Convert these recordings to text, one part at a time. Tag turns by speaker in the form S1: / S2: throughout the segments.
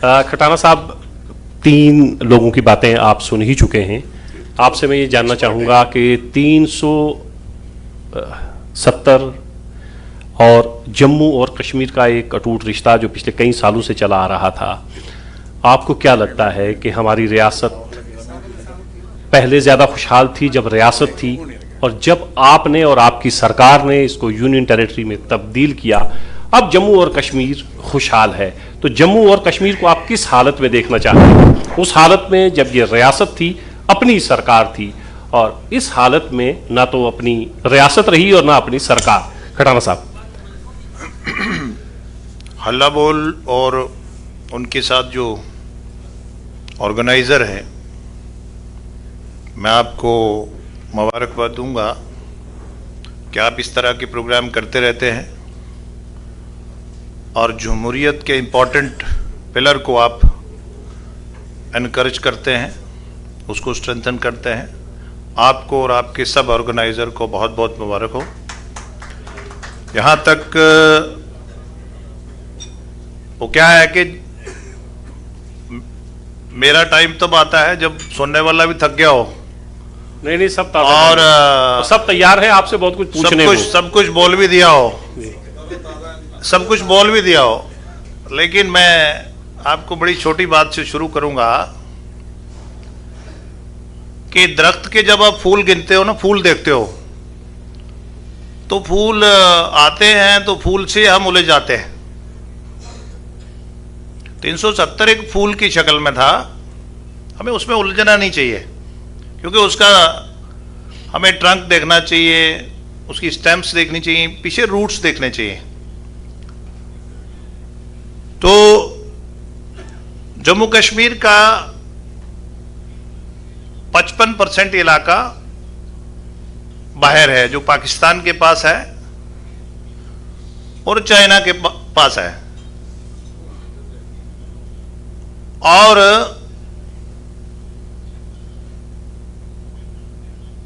S1: खटाना साहब, 3 लोगों की बातें आप सुन ही चुके हैं। आपसे मैं ये जानना चाहूँगा कि 370 और जम्मू और कश्मीर का एक अटूट रिश्ता जो पिछले कई सालों से चला आ रहा था, आपको क्या लगता है कि हमारी रियासत पहले ज़्यादा खुशहाल थी जब रियासत थी, और जब आपने और आपकी सरकार ने इसको यूनियन टेरिटरी में तब्दील किया, अब जम्मू और कश्मीर खुशहाल है, तो जम्मू और कश्मीर को आप किस हालत में देखना चाहते हैं? उस हालत में जब ये रियासत थी, अपनी सरकार थी, और इस हालत में ना तो अपनी रियासत रही और ना अपनी सरकार। खटाना साहब।
S2: हल्ला बोल और उनके साथ जो ऑर्गेनाइज़र हैं, मैं आपको मुबारकबाद दूंगा कि आप इस तरह के प्रोग्राम करते रहते हैं और जमहूरियत के इम्पोर्टेंट पिलर को आप एनकरेज करते हैं, उसको स्ट्रेंथन करते हैं। आपको और आपके सब ऑर्गेनाइज़र को बहुत बहुत मुबारक हो। यहाँ तक वो क्या है कि मेरा टाइम तब आता है जब सुनने वाला भी थक गया हो।
S1: नहीं, सब
S2: और
S1: सब तैयार है आपसे बहुत कुछ पूछने को।
S2: सब कुछ बोल भी दिया हो, सब कुछ बोल भी दिया हो, लेकिन मैं आपको बड़ी छोटी बात से शुरू करूंगा कि दरख्त के जब आप फूल गिनते हो ना, फूल देखते हो, तो फूल आते हैं तो फूल से हम उलझ जाते हैं। 370 एक फूल की शक्ल में था, हमें उसमें उलझना नहीं चाहिए, क्योंकि उसका हमें ट्रंक देखना चाहिए, उसकी स्टेम्स देखनी चाहिए, पीछे रूट्स देखने चाहिए। तो जम्मू कश्मीर का 55% इलाका बाहर है, जो पाकिस्तान के पास है और चाइना के पास है, और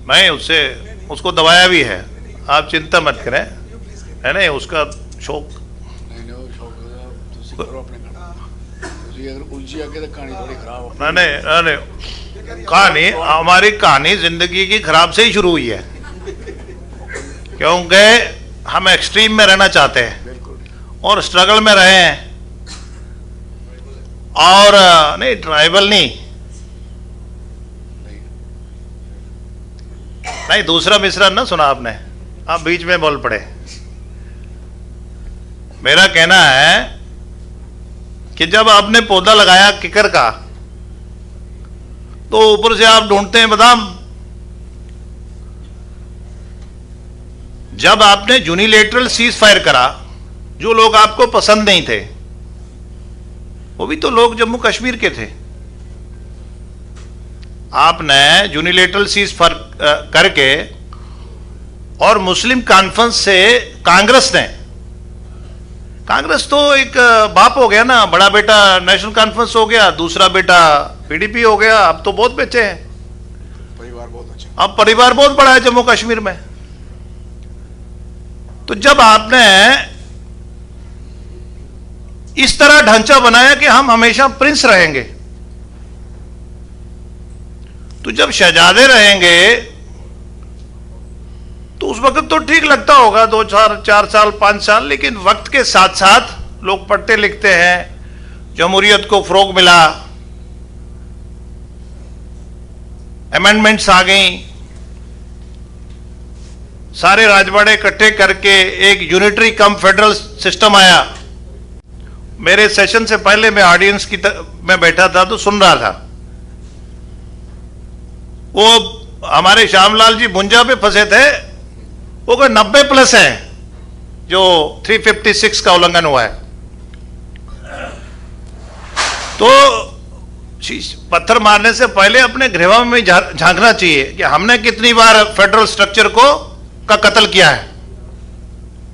S2: मैं उसको दबाया भी है, आप चिंता मत करें, है ना, उसका शौक नहीं, कहानी हमारी कहानी जिंदगी की खराब से ही शुरू हुई है, क्योंकि हम एक्सट्रीम में रहना चाहते हैं और स्ट्रगल में रहे हैं, और नहीं ट्राइबल नहीं, दूसरा मिसरा ना सुना आपने, आप बीच में बोल पड़े। मेरा कहना है कि जब आपने पौधा लगाया किकर का, तो ऊपर से आप ढूंढते हैं बादाम। जब आपने यूनिलैटरल सीज फायर करा, जो लोग आपको पसंद नहीं थे, वो भी तो लोग जम्मू कश्मीर के थे, आपने यूनिलैटरल सीज फायर करके, और मुस्लिम कॉन्फ्रेंस से कांग्रेस तो एक बाप हो गया ना, बड़ा बेटा नेशनल कॉन्फ्रेंस हो गया, दूसरा बेटा पीडीपी हो गया, अब तो बहुत बच्चे हैं, परिवार बहुत अच्छा, अब परिवार बहुत बड़ा है जम्मू कश्मीर में। तो जब आपने इस तरह ढांचा बनाया कि हम हमेशा प्रिंस रहेंगे, तो जब शहजादे रहेंगे तो उस वक्त तो ठीक लगता होगा, 2-4 साल 5 साल, लेकिन वक्त के साथ साथ लोग पढ़ते लिखते हैं, जमहूरियत को फरोग मिला, अमेंडमेंट्स आ गई, सारे राजवाड़े इकट्ठे करके एक यूनिटरी कम फेडरल सिस्टम आया। मेरे सेशन से पहले मैं ऑडियंस में बैठा था तो सुन रहा था, वो हमारे श्यामलाल जी भुंजा पे फंसे थे, वो कोई 90+ है जो 356 का उल्लंघन हुआ है। तो पत्थर मारने से पहले अपने गृह में झांकना चाहिए कि हमने कितनी बार फेडरल स्ट्रक्चर का कत्ल किया है।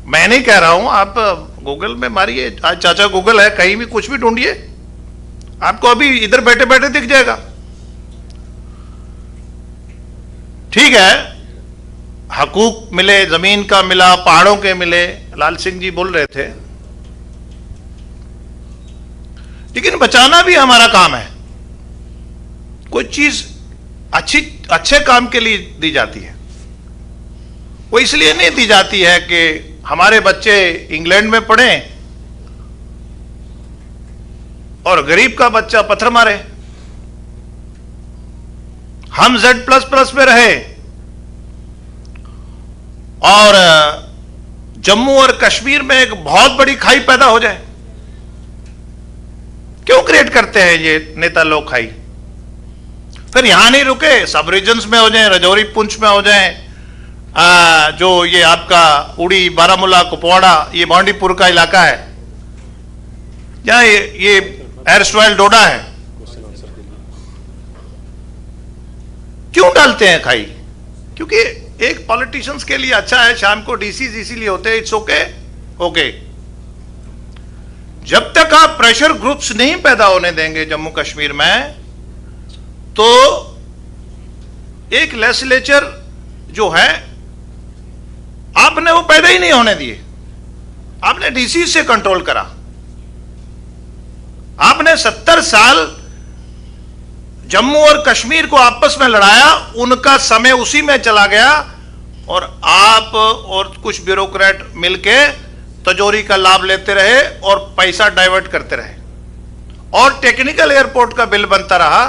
S2: मैं नहीं कह रहा हूं, आप गूगल में मारिए, आज चाचा गूगल है, कहीं भी कुछ भी ढूंढिए, आपको अभी इधर बैठे बैठे दिख जाएगा। ठीक है, हकूक मिले, जमीन का मिला, पहाड़ों के मिले, लाल सिंह जी बोल रहे थे, लेकिन बचाना भी हमारा काम है। कोई चीज अच्छे काम के लिए दी जाती है, वो इसलिए नहीं दी जाती है कि हमारे बच्चे इंग्लैंड में पढ़ें और गरीब का बच्चा पत्थर मारे। हम Z++ में रहे और जम्मू और कश्मीर में एक बहुत बड़ी खाई पैदा हो जाए। क्यों क्रिएट करते हैं ये नेता लोग खाई? फिर यहां नहीं रुके, सब रीजन्स में हो जाए, राजौरी पुंछ में हो जाए, जो ये आपका उड़ी, बारामूला, कुपवाड़ा, ये बांडीपुर का इलाका है, जहां ये एयरस्ट्राइल डोडा है। क्यों डालते हैं खाई? क्योंकि एक पॉलिटिशियंस के लिए अच्छा है, शाम को डीसीज इसीलिए होते हैं, इट्स ओके ओके। जब तक आप प्रेशर ग्रुप्स नहीं पैदा होने देंगे जम्मू कश्मीर में, तो एक लेजिस्लेचर जो है आपने वो पैदा ही नहीं होने दिए। आपने डीसी से कंट्रोल करा। आपने 70 साल जम्मू और कश्मीर को आपस में लड़ाया, उनका समय उसी में चला गया और आप और कुछ ब्यूरोक्रेट मिलके तिजोरी का लाभ लेते रहे और पैसा डाइवर्ट करते रहे और टेक्निकल एयरपोर्ट का बिल बनता रहा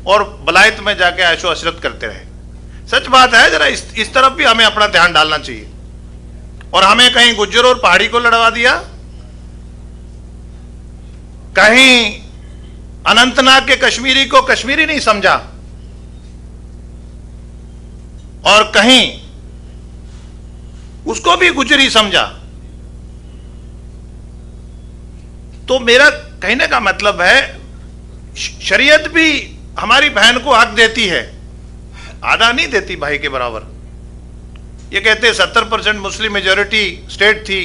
S2: और बलायत में जाके ऐशो अशरत करते रहे। सच बात है, जरा इस तरफ भी हमें अपना ध्यान डालना चाहिए। और हमें कहीं गुज्जर और पहाड़ी को लड़वा दिया, कहीं अनंतनाग के कश्मीरी को कश्मीरी नहीं समझा और कहीं उसको भी गुजरी समझा। तो मेरा कहने का मतलब है, शरीयत भी हमारी बहन को हक देती है, आधा नहीं देती भाई के बराबर। ये कहते 70% मुस्लिम मेजॉरिटी स्टेट थी,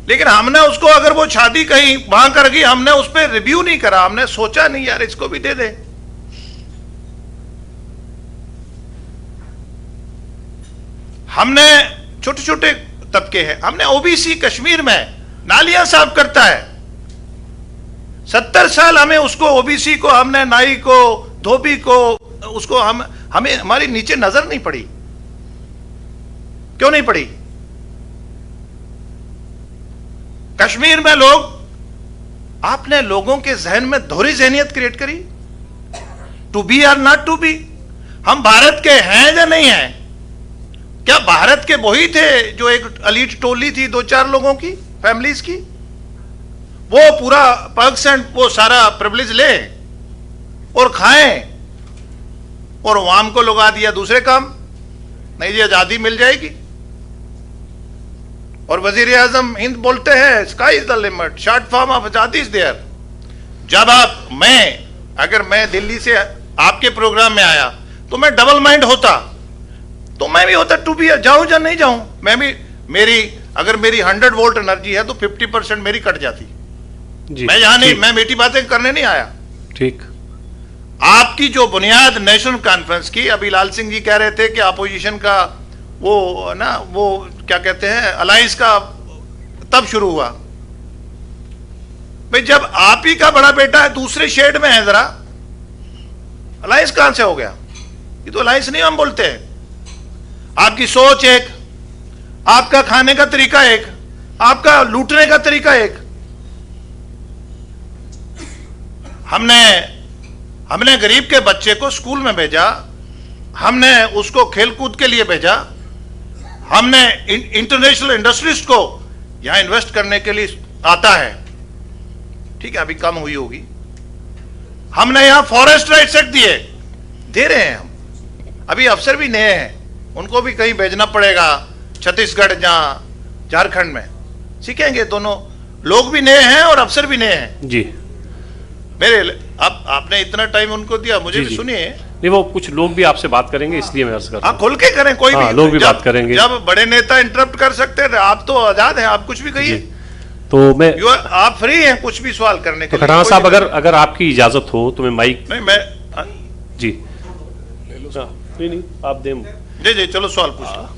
S2: लेकिन हमने उसको, अगर वो शादी कहीं वहां कर गई, हमने उस पर रिव्यू नहीं करा, हमने सोचा नहीं यार इसको भी दे दे। हमने छोटे छोटे तबके हैं, हमने ओबीसी कश्मीर में नालियां साफ करता है, 70 साल हमें उसको, ओबीसी को, हमने नाई को, धोबी को, उसको हमें हमारी नीचे नजर नहीं पड़ी। क्यों नहीं पड़ी? कश्मीर में लोग, आपने लोगों के जहन में दोहरी जहनियत क्रिएट करी, टू बी और नॉट टू बी। हम भारत के हैं या नहीं हैं? क्या भारत के वही थे जो एक एलीट टोली थी 2-4 लोगों की, फैमिलीज की, वो पूरा पर्क्स एंड वो सारा प्रिविलेज ले और खाएं और वाम को लगा दिया दूसरे काम? नहीं जी, आजादी मिल जाएगी। और वजीर आजम हिंद बोलते हैं sky is the limit, short form of आजादी इज देयर। जब अगर मैं दिल्ली से आपके प्रोग्राम में आया तो मैं डबल माइंड होता, तो मैं भी होता टू बी, जाऊं या नहीं जाऊं। मैं भी अगर मेरी 100 वोल्ट एनर्जी है तो 50% मेरी कट जाती जी। मैं यहां नहीं, मैं मीठी बातें करने नहीं आया। ठीक, आपकी जो बुनियाद नेशनल कॉन्फ्रेंस की, अभी लाल सिंह जी कह रहे थे कि अपोजिशन का वो ना, वो क्या कहते हैं, अलायंस का तब शुरू हुआ। भाई जब आप ही का बड़ा बेटा है दूसरे शेड में है, जरा अलायंस कहां से हो गया? ये तो अलायंस नहीं हम बोलते हैं। आपकी सोच एक, आपका खाने का तरीका एक, आपका लूटने का तरीका एक। हमने गरीब के बच्चे को स्कूल में भेजा, हमने उसको खेलकूद के लिए भेजा, हमने इंटरनेशनल इंडस्ट्रीज को यहां इन्वेस्ट करने के लिए आता है, ठीक है, अभी कम हुई होगी। हमने यहां फॉरेस्ट राइट्स एक्ट दे रहे हैं हम। अभी अफसर भी नए हैं, उनको भी कहीं भेजना पड़ेगा, छत्तीसगढ़ जहां झारखंड में सीखेंगे। दोनों लोग भी नए हैं और अफसर भी नए हैं जी। अब आपने इतना टाइम उनको दिया, मुझे भी सुनिए।
S1: नहीं, वो कुछ लोग भी आपसे बात करेंगे, इसलिए मैं अर्ज करता हूं।
S2: खुल के करें, कोई भी
S1: लोग भी बात करेंगे।
S2: जब बड़े नेता इंटरप्ट कर सकते हैं, आप तो आजाद हैं, आप कुछ भी कहिए।
S1: तो मैं,
S2: आप फ्री हैं कुछ भी सवाल करने के लिए।
S1: खटाना साहब, अगर आपकी इजाजत हो तो मैं माइक,
S2: नहीं मैं
S1: जी, नहीं आप दें
S2: जी, चलो सवाल पूछ लो।